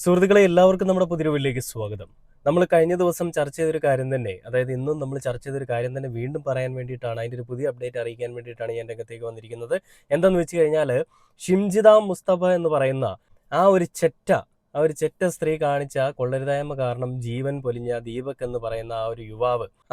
സുഹൃത്തുക്കളെ എല്ലാവർക്കും നമ്മുടെ പുതിയ വീട്ടിലേക്ക് സ്വാഗതം. നമ്മൾ കഴിഞ്ഞ ദിവസം ചർച്ച ചെയ്തൊരു കാര്യം തന്നെ, അതായത് ഇന്നും നമ്മൾ ചർച്ച ചെയ്തൊരു കാര്യം തന്നെ വീണ്ടും പറയാൻ വേണ്ടിയിട്ടാണ്, അതിൻ്റെ ഒരു പുതിയ അപ്ഡേറ്റ് അറിയിക്കാൻ വേണ്ടിയിട്ടാണ് ഞാൻ രംഗത്തേക്ക് വന്നിരിക്കുന്നത്. എന്താണെന്ന് വെച്ച് കഴിഞ്ഞാൽ, ഷിംജിത മുസ്തഫ എന്ന് പറയുന്ന ആ ഒരു ചെറ്റ ആ ഒരു ചെറ്റ സ്ത്രീ കാണിച്ച കൊള്ളരുതായ്മ കാരണം ജീവൻ പൊലിഞ്ഞ ദീപക് എന്ന് പറയുന്ന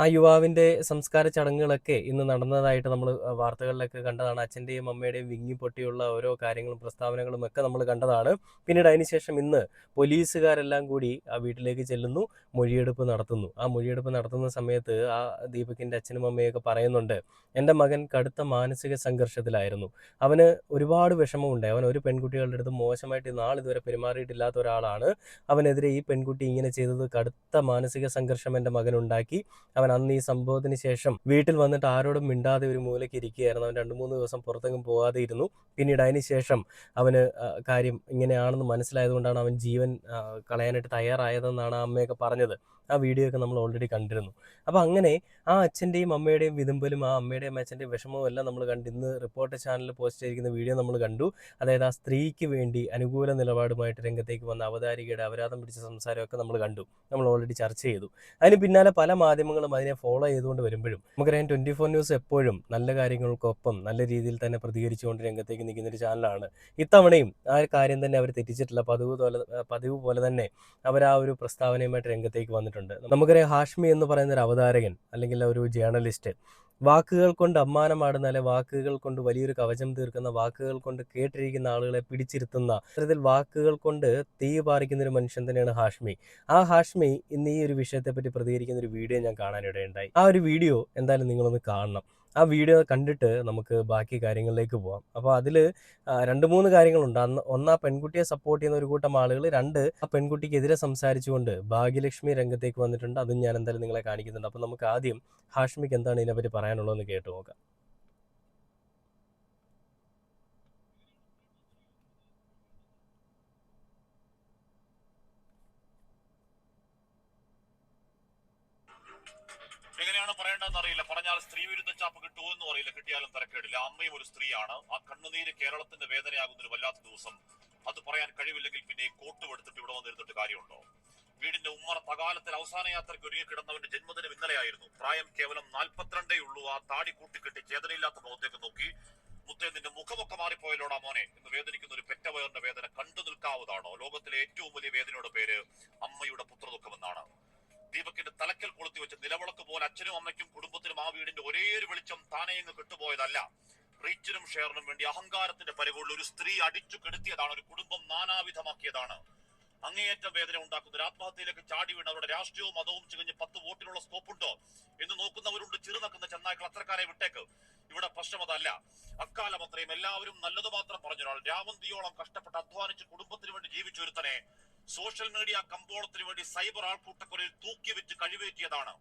ആ യുവാവിന്റെ സംസ്കാര ചടങ്ങുകളൊക്കെ ഇന്ന് നടന്നതായിട്ട് നമ്മൾ വാർത്തകളിലൊക്കെ കണ്ടതാണ്. അച്ഛൻ്റെയും അമ്മയുടെയും വിങ്ങിപ്പൊട്ടിയുള്ള ഓരോ കാര്യങ്ങളും പ്രസ്താവനകളും ഒക്കെ നമ്മൾ കണ്ടതാണ്. പിന്നീട് അതിനുശേഷം ഇന്ന് പോലീസുകാരെല്ലാം കൂടി ആ വീട്ടിലേക്ക് ചെല്ലുന്നു, മൊഴിയെടുപ്പ് നടത്തുന്നു. ആ മൊഴിയെടുപ്പ് നടത്തുന്ന സമയത്ത് ആ ദീപകിൻ്റെ അച്ഛനും അമ്മയൊക്കെ പറയുന്നുണ്ട്, എൻ്റെ മകൻ കടുത്ത മാനസിക സംഘർഷത്തിലായിരുന്നു, അവന് ഒരുപാട് വിഷമമുണ്ടായി, അവൻ ഒരു പെൺകുട്ടികളുടെ അടുത്ത് മോശമായിട്ട് നാളിതുവരെ പെരുമാറിയിട്ടില്ലാത്ത ഒരാളാണ്, അവനെതിരെ ഈ പെൺകുട്ടി ഇങ്ങനെ ചെയ്തത് കടുത്ത മാനസിക സംഘർഷം എൻ്റെ മകനുണ്ടാക്കി. അവൻ അന്ന് ഈ സംഭവത്തിന് ശേഷം വീട്ടിൽ വന്നിട്ട് ആരോടും മിണ്ടാതെ ഒരു മൂലയ്ക്ക് ഇരിക്കുകയായിരുന്നു. അവൻ 2-3 ദിവസം പുറത്തെങ്ങും പോകാതെ ഇരുന്നു. പിന്നീട് അതിന് ശേഷം അവന് കാര്യം ഇങ്ങനെയാണെന്ന് മനസ്സിലായതുകൊണ്ടാണ് അവൻ ജീവൻ കളയാനായിട്ട് തയ്യാറായതെന്നാണ് ആ അമ്മയൊക്കെ പറഞ്ഞത്. ആ വീഡിയോ ഒക്കെ നമ്മൾ ഓൾറെഡി കണ്ടിരുന്നു. അപ്പോൾ അങ്ങനെ ആ അച്ഛൻ്റെയും അമ്മയുടെയും വിതുമ്പലും ആ അമ്മയുടെയും അച്ഛൻ്റെയും വിഷമവും എല്ലാം നമ്മൾ കണ്ട് ഇന്ന് റിപ്പോർട്ടർ ചാനലിൽ പോസ്റ്റ് ചെയ്തിരിക്കുന്ന വീഡിയോ നമ്മൾ കണ്ടു. അതായത് ആ സ്ത്രീക്ക് വേണ്ടി അനുകൂല നിലപാടുമായിട്ട് രംഗത്തേക്ക് വന്ന അവതാരികയുടെ അപരാധം പിടിച്ച സംസാരമൊക്കെ നമ്മൾ കണ്ടു, നമ്മൾ ഓൾറെഡി ചർച്ച ചെയ്തു. അതിന് പിന്നാലെ പല മാധ്യമങ്ങളും അതിനെ ഫോളോ ചെയ്തുകൊണ്ട് വരുമ്പോഴും നമുക്കറിയാം 24 ന്യൂസ് എപ്പോഴും നല്ല കാര്യങ്ങൾക്കൊപ്പം നല്ല രീതിയിൽ തന്നെ പ്രതികരിച്ചുകൊണ്ട് രംഗത്തേക്ക് നിൽക്കുന്ന ഒരു ചാനലാണ്. ഇത്തവണയും ആ കാര്യം തന്നെ അവർ തെറ്റിച്ചിട്ടില്ല. പതിവ് പോലെ തന്നെ അവർ ആ ഒരു പ്രസ്താവനയുമായിട്ട് രംഗത്തേക്ക് വന്നിട്ടുണ്ട്. നമുക്കറിയാം ഹാഷ്മി എന്ന് പറയുന്ന ഒരു അവതാരകൻ അല്ലെങ്കിൽ ഒരു ജേർണലിസ്റ്റ് വാക്കുകൾ കൊണ്ട് അമ്മാനമാടുന്ന, അല്ലെ വാക്കുകൾ കൊണ്ട് വലിയൊരു കവചം തീർക്കുന്ന, വാക്കുകൾ കൊണ്ട് കേട്ടിരിക്കുന്ന ആളുകളെ പിടിച്ചിരുത്തുന്ന തരത്തിൽ വാക്കുകൾ കൊണ്ട് തീ പാറിക്കുന്ന ഒരു മനുഷ്യൻ തന്നെയാണ് ഹാഷ്മി. ആ ഹാഷ്മി ഇന്ന് ഈ ഒരു വിഷയത്തെപ്പറ്റി പ്രതികരിക്കുന്ന ഒരു വീഡിയോ ഞാൻ കാണാനിടയുണ്ടായി. ആ ഒരു വീഡിയോ എന്തായാലും നിങ്ങളൊന്ന് കാണണം. ആ വീഡിയോ കണ്ടിട്ട് നമുക്ക് ബാക്കി കാര്യങ്ങളിലേക്ക് പോകാം. അപ്പോൾ അതിൽ 2-3 കാര്യങ്ങളുണ്ട്. ഒന്ന് ആ പെൺകുട്ടിയെ സപ്പോർട്ട് ചെയ്യുന്ന ഒരു കൂട്ടം ആളുകൾ, 2 ആ പെൺകുട്ടിക്കെതിരെ സംസാരിച്ചുകൊണ്ട് ഭാഗ്യലക്ഷ്മി രംഗത്തേക്ക് വന്നിട്ടുണ്ട്. അതും ഞാൻ എന്തായാലും നിങ്ങളെ കാണിക്കുന്നുണ്ട്. അപ്പോൾ നമുക്ക് ആദ്യം ഹാഷ്മിക്ക് എന്താണ് ഇതിനെപ്പറ്റി പറയാനുള്ളതെന്ന് കേട്ടു നോക്കാം. എങ്ങനെയാണ് പറയേണ്ടതെന്ന് അറിയില്ല. പറഞ്ഞാൽ സ്ത്രീ വിരുദ്ധ ചാപ്പ് കിട്ടുമോ എന്നും അറിയില്ല. കിട്ടിയാലും തരക്കേടില്ല. അമ്മയും ഒരു സ്ത്രീയാണ്. ആ കണ്ണുനീര് കേരളത്തിന്റെ വേദനയാകുന്ന ഒരു വല്ലാത്ത ദിവസം. അത് പറയാൻ കഴിവില്ലെങ്കിൽ പിന്നെ കോട്ടും എടുത്തിട്ട് ഇവിടെ വന്നിരുന്നിട്ട് കാര്യമുണ്ടോ? വീടിന്റെ ഉമ്മറ തകാലത്തിൽ അവസാന യാത്രയ്ക്ക് ഒരുങ്ങി കിടന്നവന്റെ ജന്മദിനം ഇന്നലെയായിരുന്നു. പ്രായം കേവലം 42 ഉള്ളൂ. ആ താടി കൂട്ടിക്കെട്ടി ചേതനയില്ലാത്ത മുഖത്തേക്ക് നോക്കി, മുത്തേ നിന്റെ മുഖമൊക്കെ മാറിപ്പോയല്ലോടാ മോനെ എന്ന് വേദനിക്കുന്ന ഒരു പെറ്റവയറിന്റെ വേദന കണ്ടു നിൽക്കാവുന്നതാണോ? ലോകത്തിലെ ഏറ്റവും വലിയ വേദനയുടെ പേര് അമ്മയുടെ പുത്രദുഃഖമെന്നാണ്. ദീപകിന്റെ തലക്കൽ കൊളുത്തി വെച്ച നിലവിളക്ക് പോലെ അച്ഛനും അമ്മയ്ക്കും കുടുംബത്തിനും ആ വീടിന്റെ ഒരേ ഒരു വെളിച്ചം താനെയങ്ങ് കിട്ടുപോയതല്ല. റീച്ചിനും ഷെയറിനും വേണ്ടി അഹങ്കാരത്തിന്റെ പരിവുള്ള ഒരു സ്ത്രീ അടിച്ചു കെടുത്തിയതാണ്. ഒരു കുടുംബം നാനാവിധമാക്കിയതാണ്. അങ്ങേയറ്റം വേദന ഉണ്ടാക്കുന്ന ഒരു ആത്മഹത്യയിലേക്ക് ചാടി വീണ് അവരുടെ രാഷ്ട്രീയവും മതവും ചികഞ്ഞ് 10 വോട്ടിനുള്ള സ്കോപ്പുണ്ടോ എന്ന് നോക്കുന്നവരുണ്ട്. ചെറുനക്കുന്ന ചെന്നായ്ക്കൾ, അത്രക്കാരെ വിട്ടേക്ക്. ഇവിടെ പ്രശ്നം അതല്ല. അക്കാലം അത്രയും എല്ലാവരും നല്ലത് മാത്രം പറഞ്ഞൊരാൾ, രാവന്തിയോളം കഷ്ടപ്പെട്ട് അധ്വാനിച്ച് കുടുംബത്തിന് വേണ്ടി ജീവിച്ചൊരുത്തനെ സോഷ്യൽ മീഡിയ കമ്പോളത്തിന് വേണ്ടി സൈബർ ആൾക്കൂട്ടക്കൊലയിൽ തൂക്കി വെച്ച് കഴിവേറ്റിയതാണ്.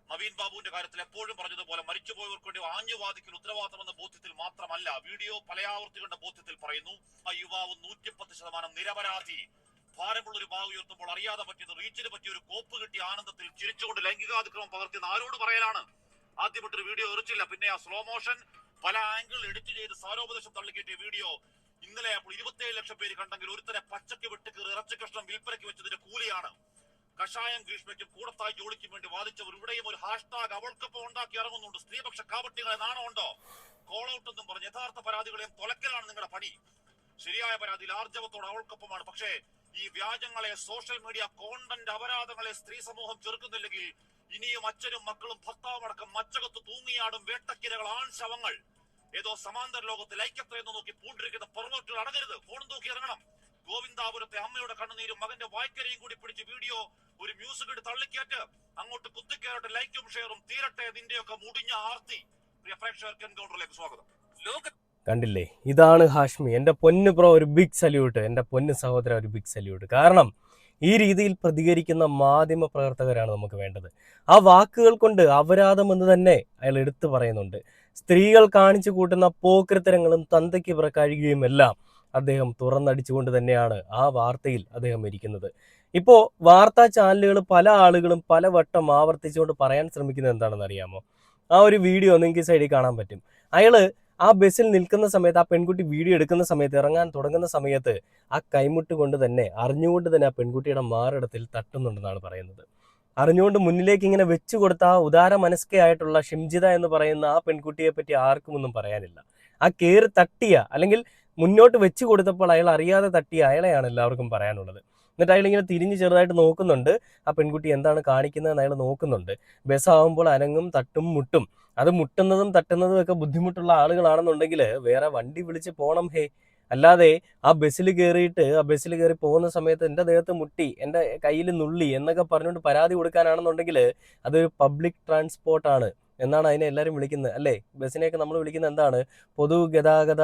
നവീൻ ബാബുവിന്റെ കാര്യത്തിൽ എപ്പോഴും പറഞ്ഞതുപോലെ മരിച്ചുപോയവർക്ക് വേണ്ടി ആഞ്ഞുവാദിക്കുന്ന ഉത്തരവാദിത്തമെന്ന ബോധ്യത്തിൽ മാത്രമല്ല, വീഡിയോ പലയാവർത്തി കണ്ട ബോധ്യത്തിൽ പറയുന്നു, ആ യുവാവ് 110% നിരപരാധി. ഭാരമുള്ള ഒരു ഭാഗം ഉയർത്തുമ്പോൾ അറിയാതെ പറ്റിയത്, റീച്ചിന് പറ്റിയ ഒരു കോപ്പ് കിട്ടിയ ആനന്ദത്തിൽ ചിരിച്ചുകൊണ്ട് ലൈംഗികാതിക്രമം പകർത്തിയെന്ന് ആരോട് പറയലാണ്? ആദ്യമായിട്ടൊരു വീഡിയോ എറിച്ചില്ല, പിന്നെ ആ സ്ലോ മോഷൻ പല ആംഗിൾ എഡിറ്റ് ചെയ്ത് സാരോപദേശം തള്ളിക്കേറ്റിയ വീഡിയോ ഇന്നലെ അപ്പോൾ 27 ലക്ഷം പേര് കണ്ടെങ്കിൽ ഒരുത്തനെ പച്ചക്ക് വെട്ടുകീറി ഇറച്ചി കഷ്ണം വിൽപ്പനയ്ക്ക് വെച്ചതിന്റെ കൂലിയാണ്. കഷായം ഗ്രീഷ്മയ്ക്കും കൂടത്തായി ജോലിക്കും വേണ്ടി വാദിച്ചവർ ഇവിടെയും ഒരു ഹാഷ്ടാഗ് അവൾക്കൊപ്പം ഉണ്ടാക്കി ഇറങ്ങുന്നുണ്ട്. സ്ത്രീപക്ഷ കാപട്യങ്ങളെ നാണമുണ്ടോ? കോൾ ഔട്ട് എന്നും പറഞ്ഞ് യഥാർത്ഥ പരാതികളെയും തൊലക്കലാണ് നിങ്ങളുടെ പണി. ശരിയായ പരാതിയിൽ ആർജവത്തോടെ അവൾക്കൊപ്പമാണ്. പക്ഷേ ഈ വ്യാജങ്ങളെ, സോഷ്യൽ മീഡിയ കോണ്ടന്റ് അപരാധങ്ങളെ സ്ത്രീ സമൂഹം ചെറുക്കുന്നില്ലെങ്കിൽ ഇനിയും അച്ഛനും മക്കളും ഭർത്താവും അടക്കം മച്ചകത്ത് തൂങ്ങിയാടും വേട്ടക്കിരകൾ, ആൺ ശവങ്ങൾ. ഏതോ സമാന്തര ലോകത്തിൽ ഐക്യത്രയെന്ന് നോക്കി പൂണ്ടിരിക്കുന്ന പെർവേർട്ടുകൾ അടങ്ങരുത്. ഫോൺ നോക്കി ഇറങ്ങണം. ഗോവിന്ദാപുരത്തെ അമ്മയുടെ കണ്ണുനീരും മകന്റെ വായ്ക്കരയും കൂടി പിടിച്ച് വീഡിയോ ഒരു മ്യൂസിക് ഇട്ട് തള്ളിക്കേറ്റ് അങ്ങോട്ട് കുത്തിക്കയറട്ടെ. ലൈക്കും ഷെയറും തീരട്ടെ നിന്റെയൊക്കെ മുടിഞ്ഞ ആർത്തി. പ്രിയ പ്രേക്ഷകർക്ക് എൻകൗണ്ടറിലേക്ക് സ്വാഗതം. കണ്ടില്ലേ, ഇതാണ് ഹാഷ്മി. എൻ്റെ പൊന്ന് ബ്രോ, ഒരു ബിഗ് സല്യൂട്ട്. എൻ്റെ പൊന്ന് സഹോദര, ഒരു ബിഗ് സല്യൂട്ട്. കാരണം ഈ രീതിയിൽ പ്രതികരിക്കുന്ന മാധ്യമ പ്രവർത്തകരാണ് നമുക്ക് വേണ്ടത്. ആ വാക്കുകൾ കൊണ്ട് അപരാധം എന്ന് തന്നെ അയാൾ എടുത്തു പറയുന്നുണ്ട്. സ്ത്രീകൾ കാണിച്ചു കൂട്ടുന്ന പോക്രിത്തരങ്ങളും തന്തയ്ക്ക് പിറക്കാഴുകയും എല്ലാം അദ്ദേഹം തുറന്നടിച്ചുകൊണ്ട് തന്നെയാണ് ആ വാർത്തയിൽ അദ്ദേഹം ഇരിക്കുന്നത്. ഇപ്പോൾ വാർത്താ ചാനലുകൾ പല ആളുകളും പലവട്ടം ആവർത്തിച്ചുകൊണ്ട് പറയാൻ ശ്രമിക്കുന്നത് എന്താണെന്ന് അറിയാമോ? ആ ഒരു വീഡിയോ നിങ്ങൾക്ക് സൈഡിൽ കാണാൻ പറ്റും. അയാള് ആ ബസ്സിൽ നിൽക്കുന്ന സമയത്ത്, ആ പെൺകുട്ടി വീഡിയോ എടുക്കുന്ന സമയത്ത്, ഇറങ്ങാൻ തുടങ്ങുന്ന സമയത്ത് ആ കൈമുട്ട് കൊണ്ട് തന്നെ, അറിഞ്ഞുകൊണ്ട് തന്നെ ആ പെൺകുട്ടിയുടെ മാറിടത്തിൽ തട്ടുന്നുണ്ടെന്നാണ് പറയുന്നത്. അറിഞ്ഞുകൊണ്ട് മുന്നിലേക്ക് ഇങ്ങനെ വെച്ചു കൊടുത്ത ആ ഉദാര മനസ്കയായിട്ടുള്ള ഷിംജിത എന്ന് പറയുന്ന ആ പെൺകുട്ടിയെ പറ്റി ആർക്കും ഒന്നും പറയാനില്ല. ആ കയറി തട്ടിയ, അല്ലെങ്കിൽ മുന്നോട്ട് വെച്ചു കൊടുത്തപ്പോൾ അയാൾ അറിയാതെ തട്ടിയ അയാളെയാണ് എല്ലാവർക്കും പറയാനുള്ളത്. എന്നിട്ട് അയാൾ ഇങ്ങനെ തിരിഞ്ഞ് ചെറുതായിട്ട് നോക്കുന്നുണ്ട്, ആ പെൺകുട്ടി എന്താണ് കാണിക്കുന്നതെന്ന് അയാൾ നോക്കുന്നുണ്ട്. ബസ്സാകുമ്പോൾ അനങ്ങും, തട്ടും, മുട്ടും. അത് മുട്ടുന്നതും തട്ടുന്നതും ഒക്കെ ബുദ്ധിമുട്ടുള്ള ആളുകളാണെന്നുണ്ടെങ്കിൽ വേറെ വണ്ടി വിളിച്ച് പോകണം. അല്ലാതെ ആ ബസ്സിൽ കയറി പോകുന്ന സമയത്ത് എൻ്റെ ദേഹത്ത് മുട്ടി, എൻ്റെ കയ്യിൽ നുള്ളി എന്നൊക്കെ പറഞ്ഞുകൊണ്ട് പരാതി കൊടുക്കാനാണെന്നുണ്ടെങ്കിൽ അതൊരു പബ്ലിക് ട്രാൻസ്പോർട്ടാണ് എന്നാണ് അതിനെ എല്ലാവരും വിളിക്കുന്നത്, അല്ലേ? ബസ്സിനെയൊക്കെ നമ്മൾ വിളിക്കുന്നത് എന്താണ്? പൊതുഗതാഗത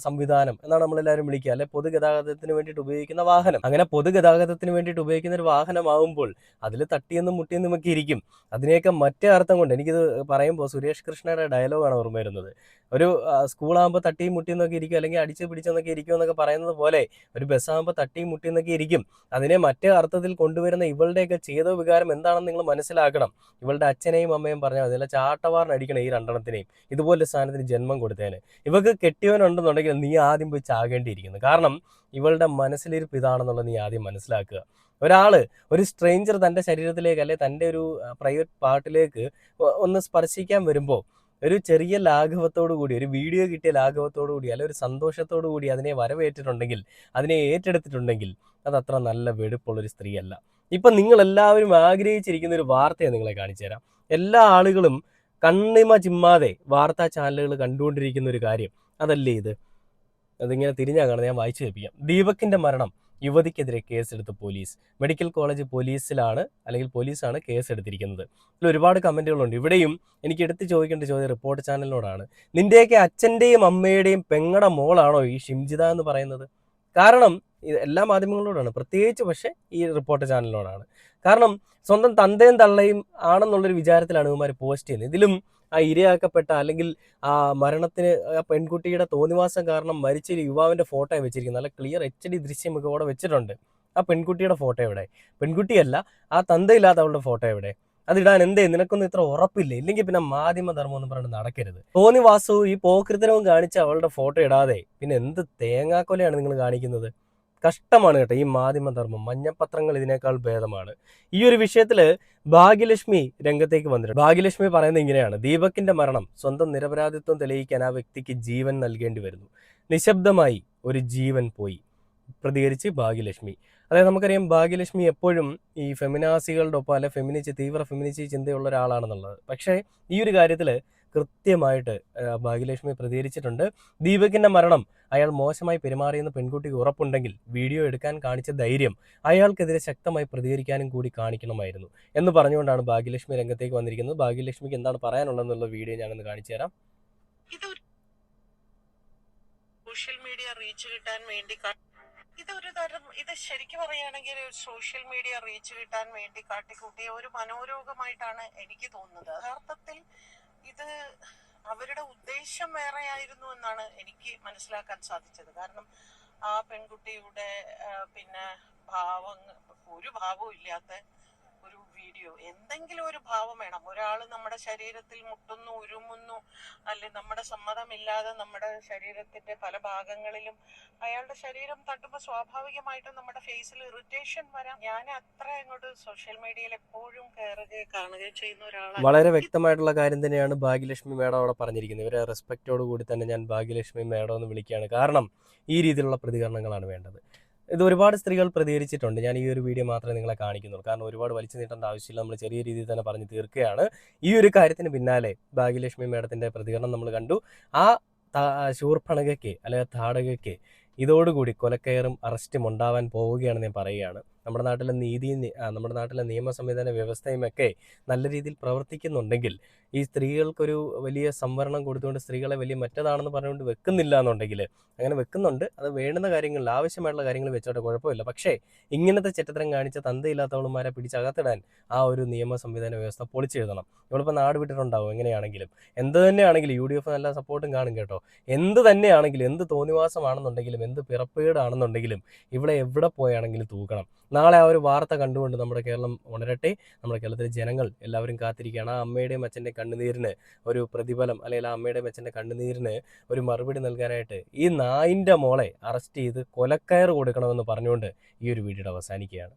സംവിധാനം എന്നാണ് നമ്മളെല്ലാവരും വിളിക്കുക, അല്ലെ? പൊതുഗതാഗതത്തിന് വേണ്ടിയിട്ട് ഉപയോഗിക്കുന്ന വാഹനം. അങ്ങനെ പൊതുഗതാഗതത്തിന് വേണ്ടിയിട്ട് ഉപയോഗിക്കുന്ന ഒരു വാഹനമാകുമ്പോൾ അതിൽ തട്ടിയെന്നും മുട്ടിയെന്നും ഒക്കെ ഇരിക്കും. അതിനെയൊക്കെ മറ്റേ അർത്ഥം കൊണ്ട്, എനിക്കിത് പറയുമ്പോൾ സുരേഷ് കൃഷ്ണയുടെ ഡയലോഗാണ് ഓർമ്മ വരുന്നത്. ഒരു സ്കൂളാകുമ്പോൾ തട്ടിയും മുട്ടിയെന്നൊക്കെ ഇരിക്കും, അല്ലെങ്കിൽ അടിച്ച് പിടിച്ചെന്നൊക്കെ ഇരിക്കും എന്നൊക്കെ പറയുന്നത് പോലെ ഒരു ബസ്സാകുമ്പോൾ തട്ടിയും മുട്ടിയെന്നൊക്കെ ഇരിക്കും. അതിനെ മറ്റേ അർത്ഥത്തിൽ കൊണ്ടുവരുന്ന ഇവളുടെയൊക്കെ ചേതോ വികാരം എന്താണെന്ന് നിങ്ങൾ മനസ്സിലാക്കണം. ഇവളുടെ അച്ഛനെയും അമ്മയും പറഞ്ഞാൽ മതി, അല്ല ചാട്ടവാറിനടിക്കണം ഈ രണ്ടെണ്ണത്തിനെയും. ഇതുപോലൊരു സ്ഥാനത്തിന് ജന്മം കൊടുത്തേന്. ഇവക്ക് കെട്ടിയവനുണ്ടെന്നുണ്ടെങ്കിൽ നീ ആദ്യം പോയി ചാകേണ്ടിയിരിക്കുന്നു. കാരണം ഇവളുടെ മനസ്സിലിരിപ്പ് ഇതാണെന്നുള്ളത് നീ ആദ്യം മനസ്സിലാക്കുക. ഒരു സ്ട്രേഞ്ചർ തൻ്റെ ശരീരത്തിലേക്ക്, അല്ലെ തൻ്റെ ഒരു പ്രൈവറ്റ് പാർട്ടിലേക്ക് ഒന്ന് സ്പർശിക്കാൻ വരുമ്പോൾ ഒരു ചെറിയ ലാഘവത്തോടു കൂടി, ഒരു വീഡിയോ കിട്ടിയ ലാഘവത്തോടു കൂടി, അല്ലെ ഒരു സന്തോഷത്തോടു കൂടി അതിനെ വരവേറ്റിട്ടുണ്ടെങ്കിൽ, അതിനെ ഏറ്റെടുത്തിട്ടുണ്ടെങ്കിൽ അത് അത്ര നല്ല വെടുപ്പുള്ളൊരു സ്ത്രീയല്ല. ഇപ്പം നിങ്ങളെല്ലാവരും ആഗ്രഹിച്ചിരിക്കുന്ന ഒരു വാർത്തയെ നിങ്ങളെ കാണിച്ചു തരാം. എല്ലാ ആളുകളും കണ്ണിമ ചിമ്മാതെ വാർത്താ ചാനലുകൾ കണ്ടുകൊണ്ടിരിക്കുന്ന ഒരു കാര്യം അതല്ലേ ഇത്? അതിങ്ങനെ തിരിഞ്ഞാൽ കാണുന്നത്, ഞാൻ വായിച്ചു കേൾപ്പിക്കാം. ദീപകിന്റെ മരണം, യുവതിക്കെതിരെ കേസെടുത്ത് പോലീസ്. മെഡിക്കൽ കോളേജ് പോലീസാണ് കേസെടുത്തിരിക്കുന്നത്. ഇതിൽ ഒരുപാട് കമന്റുകളുണ്ട്. ഇവിടെയും എനിക്ക് എടുത്ത് ചോദിക്കേണ്ട ചോദ്യം റിപ്പോർട്ട് ചാനലിനോടാണ്. നിന്റെയൊക്കെ അച്ഛൻ്റെയും അമ്മയുടെയും പെങ്ങടെ മോളാണോ ഈ ഷിംജിത എന്ന് പറയുന്നത്? കാരണം എല്ലാ മാധ്യമങ്ങളോടാണ്, പ്രത്യേകിച്ച് പക്ഷേ ഈ റിപ്പോർട്ട് ചാനലിനോടാണ്. കാരണം സ്വന്തം തന്തയും തള്ളയും ആണെന്നുള്ളൊരു വിചാരത്തിലാണ് ഇവന്മാർ പോസ്റ്റ് ചെയ്യുന്നത്. ഇതിലും ആ ഇരയാക്കപ്പെട്ട, അല്ലെങ്കിൽ ആ മരണത്തിന് ആ പെൺകുട്ടിയുടെ തോന്നിവാസം കാരണം മരിച്ച യുവാവിൻ്റെ ഫോട്ടോ വെച്ചിരിക്കുന്നത്. നല്ല ക്ലിയർ HD ദൃശ്യമൊക്കെ അവിടെ വെച്ചിട്ടുണ്ട്. ആ പെൺകുട്ടിയുടെ ഫോട്ടോ എവിടെ? പെൺകുട്ടിയല്ല, ആ തന്തയില്ലാത്ത അവളുടെ ഫോട്ടോ എവിടെ? അതിടാൻ എന്തേ നിനക്കൊന്നും ഇത്ര ഉറപ്പില്ല? ഇല്ലെങ്കിൽ പിന്നെ മാധ്യമധർമ്മം എന്ന് പറഞ്ഞിട്ട് നടക്കരുത്. തോന്നിവാസവും ഈ പോകൃത്തനവും കാണിച്ച അവളുടെ ഫോട്ടോ ഇടാതെ പിന്നെ എന്ത് തേങ്ങാക്കൊലയാണ് നിങ്ങൾ കാണിക്കുന്നത്? കഷ്ടമാണ് കേട്ടോ ഈ മാധ്യമധർമ്മം. മഞ്ഞപ്പത്രങ്ങൾ ഇതിനേക്കാൾ ഭേദമാണ്. ഈ ഒരു വിഷയത്തിൽ ഭാഗ്യലക്ഷ്മി രംഗത്തേക്ക് വന്നിട്ടുണ്ട്. ഭാഗ്യലക്ഷ്മി പറയുന്നത് ഇങ്ങനെയാണ്: ദീപകിന്റെ മരണം സ്വന്തം നിരപരാധിത്വം തെളിയിക്കാൻ ആ വ്യക്തിക്ക് ജീവൻ നൽകേണ്ടി വരുന്നു. നിശബ്ദമായി ഒരു ജീവൻ പോയി, പ്രതികരിച്ച് ഭാഗ്യലക്ഷ്മി. അതായത് നമുക്കറിയാം ഭാഗ്യലക്ഷ്മി എപ്പോഴും ഈ ഫെമിനാസികളുടെ ഒപ്പം, അല്ലെ തീവ്ര ഫെമിനിസ്റ്റ് ചിന്തയുള്ള ഒരാളാണെന്നുള്ളത്. പക്ഷേ ഈ ഒരു കാര്യത്തിൽ കൃത്യമായിട്ട് ഭാഗ്യലക്ഷ്മി പ്രതികരിച്ചിട്ടുണ്ട്. ദീപകിന്റെ മരണം അയാൾ മോശമായി പെരുമാറിയെന്ന് പെൺകുട്ടിക്ക് ഉറപ്പുണ്ടെങ്കിൽ വീഡിയോ എടുക്കാൻ കാണിച്ച ധൈര്യം അയാൾക്കെതിരെ ശക്തമായി പ്രതികരിക്കാനും കൂടി കാണിക്കണമായിരുന്നു എന്ന് പറഞ്ഞുകൊണ്ടാണ് ഭാഗ്യലക്ഷ്മി രംഗത്തേക്ക് വന്നിരിക്കുന്നത്. ഭാഗ്യലക്ഷ്മിക്ക് എന്താണ് പറയാനുള്ളതെന്നുള്ള വീഡിയോ ഞാനൊന്ന് കാണിച്ചു തരാം. സോഷ്യൽ മീഡിയ റീച്ച് കിട്ടാൻ വേണ്ടി ഇത് ശരിക്കും പറയുകയാണെങ്കിൽ സോഷ്യൽ മീഡിയ റീച്ച് കിട്ടാൻ വേണ്ടി കാട്ടിക്കൂട്ടിയ ഒരു മനോരോഗമായിട്ടാണ് എനിക്ക് തോന്നുന്നത്. യഥാർത്ഥത്തിൽ ഇത് അവരുടെ ഉദ്ദേശം വേറെയായിരുന്നു എന്നാണ് എനിക്ക് മനസ്സിലാക്കാൻ സാധിച്ചത്. കാരണം ആ പെൺകുട്ടിയുടെ പിന്നെ ഒരു ഭാവവും ഇല്ലാത്ത ഒരു വീഡിയോ, എന്തെങ്കിലും ഒരു ഭാവം വേണം. ഒരാൾ നമ്മുടെ ശരീരത്തിൽ മുട്ടുന്നു, ഉരുമുന്നു, അല്ലെ നമ്മുടെ സമ്മതമില്ലാതെ നമ്മുടെ ശരീരത്തിന്റെ പല ഭാഗങ്ങളിലും അയാളുടെ ശരീരം തട്ടുമ്പോൾ സ്വാഭാവികമായിട്ടും നമ്മുടെ ഫേസിൽ ഇറിറ്റേഷൻ വരാം. ഞാൻ അത്ര അങ്ങോട്ട് സോഷ്യൽ മീഡിയയിൽ എപ്പോഴും കയറുകയും കാണുകയും ചെയ്യുന്ന ഒരാളാണ്. വളരെ വ്യക്തമായിട്ടുള്ള കാര്യം തന്നെയാണ് ഭാഗ്യലക്ഷ്മി മേഡം അവിടെ പറഞ്ഞിരിക്കുന്നത്. ഇവരെ റെസ്പെക്റ്റോട് കൂടി തന്നെ ഞാൻ ഭാഗ്യലക്ഷ്മി മേഡം എന്ന് വിളിക്കുകയാണ്. കാരണം ഈ രീതിയിലുള്ള പ്രതികരണങ്ങളാണ് വേണ്ടത്. ഇത് ഒരുപാട് സ്ത്രീകൾ പ്രതികരിച്ചിട്ടുണ്ട്. ഞാൻ ഈ ഒരു വീഡിയോ മാത്രമേ നിങ്ങളെ കാണിക്കുന്നുള്ളൂ, കാരണം ഒരുപാട് വലിച്ചു നീട്ടേണ്ട ആവശ്യമില്ല. നമ്മൾ ചെറിയ രീതിയിൽ തന്നെ പറഞ്ഞ് തീർക്കുകയാണ്. ഈ ഒരു കാര്യത്തിന് പിന്നാലെ ഭാഗ്യലക്ഷ്മി മേഡത്തിൻ്റെ പ്രതികരണം നമ്മൾ കണ്ടു. ആ ശൂർപ്പണകയ്ക്ക്, അല്ലെങ്കിൽ താടകയ്ക്ക് ഇതോടുകൂടി കൊലക്കയറും അറസ്റ്റും ഉണ്ടാവാൻ പോവുകയാണെന്ന് ഞാൻ പറയുകയാണ്. നമ്മുടെ നാട്ടിലെ നിയമ സംവിധാന വ്യവസ്ഥയും ഒക്കെ നല്ല രീതിയിൽ പ്രവർത്തിക്കുന്നുണ്ടെങ്കിൽ, ഈ സ്ത്രീകൾക്കൊരു വലിയ സംവരണം കൊടുത്തുകൊണ്ട് സ്ത്രീകളെ വലിയ മറ്റതാണെന്ന് പറഞ്ഞുകൊണ്ട് വെക്കുന്നില്ല എന്നുണ്ടെങ്കിൽ, അങ്ങനെ വെക്കുന്നുണ്ട്, അത് വേണ്ടുന്ന കാര്യങ്ങളിൽ ആവശ്യമായിട്ടുള്ള കാര്യങ്ങൾ വെച്ചോട്ടെ, കുഴപ്പമില്ല. പക്ഷേ ഇങ്ങനത്തെ ചെറ്റത്തരം കാണിച്ച തന്തയില്ലാത്തവളുമാരെ പിടിച്ചകത്തിടാൻ ആ ഒരു നിയമ സംവിധാന വ്യവസ്ഥ പൊളിച്ചെഴുതണം. ഇവളിപ്പോൾ നാട് വിട്ടിട്ടുണ്ടാവും. എങ്ങനെയാണെങ്കിലും എന്ത് തന്നെയാണെങ്കിലും UDF നല്ല സപ്പോർട്ടും കാണും കേട്ടോ. എന്ത് തന്നെയാണെങ്കിലും, എന്ത് തോന്നിവാസമാണെന്നുണ്ടെങ്കിലും, എന്ത് പിറപ്പേടാണെന്നുണ്ടെങ്കിലും ഇവിടെ എവിടെ പോയാണെങ്കിലും തൂക്കണം. നാളെ ആ ഒരു വാർത്ത കണ്ടുകൊണ്ട് നമ്മുടെ കേരളം ഉണരട്ടെ. നമ്മുടെ കേരളത്തിലെ ജനങ്ങൾ എല്ലാവരും കാത്തിരിക്കുകയാണ്. ആ അമ്മയുടെയും അച്ഛൻ്റെ കണ്ണുനീരിന് ഒരു പ്രതിഫലം, അല്ലെങ്കിൽ ആ അമ്മയുടെയും അച്ഛൻ്റെ കണ്ണുനീരിന് ഒരു മറുപടി നൽകാനായിട്ട് ഈ നായിൻ്റെ മോളെ അറസ്റ്റ് ചെയ്ത് കൊലക്കയർ കൊടുക്കണമെന്ന് പറഞ്ഞുകൊണ്ട് ഈ ഒരു വീഡിയോ അവസാനിക്കുകയാണ്.